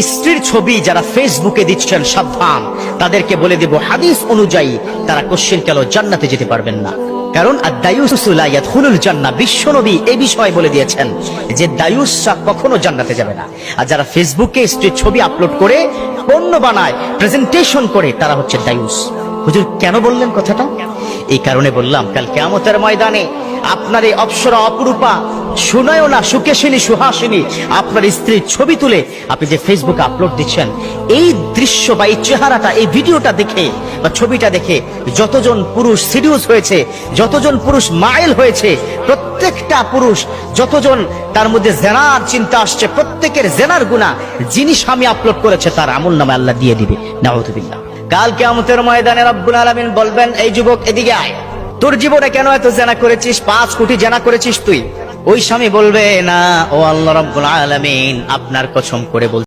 স্ত্রীর ছবি যারা ফেসবুকে দিচ্ছেন সাবধান, তাদেরকে বলে দেব হাদিস অনুযায়ী তারা কোশ্চেন কেন জান্নাতে যেতে পারবেন না। কারণ আদ-দায়ুসু লা ইয়াদখুলুল জান্নাহ, বিশ্বনবী এই বিষয় বলে দিয়েছেন যে দায়ুসরা কখনো জান্নাতে যাবে না। আর যারা ফেসবুকে স্ত্রীর ছবি আপলোড করে পণ্য বানায়, প্রেজেন্টেশন করে, তারা হচ্ছে দায়ুস। হুজুর কেন বললেন কথাটা? এই কারণে বললাম, কাল কিয়ামতের ময়দানে আপনার এই অপ্সরা অপরূপা সুনয়না সুকেশিনী সুহাসিনী আপনার স্ত্রীর ছবি তুলে আপনি যে ফেসবুকে আপলোড দিচ্ছেন, এই দৃশ্য বা এই চেহারাটা, এই ভিডিওটা দেখে বা ছবিটা দেখে যতজন পুরুষ সিডিউস হয়েছে, যতজন পুরুষ মাইল হয়েছে, প্রত্যেকটা পুরুষ যতজন তার মধ্যে জেনার চিন্তা আসছে, প্রত্যেকের জেনার গুনাহ যিনি স্বামী আপলোড করেছে তার আমলনামায় আল্লাহ দিয়ে দিবে। নাউযুবিল্লাহ। কাল কিয়ামতের ময়দানে রব্বুল আলামিন বলবেন, এই যুবক এদিকে আয়, তোর জীবনে কেন এত জেনা করেছিস? 5 কোটি জেনা করেছিস তুই। ওই স্বামী বলবে, না ও আল্লাহ রাব্বুল আলামিন, আপনার কসম করে বলছি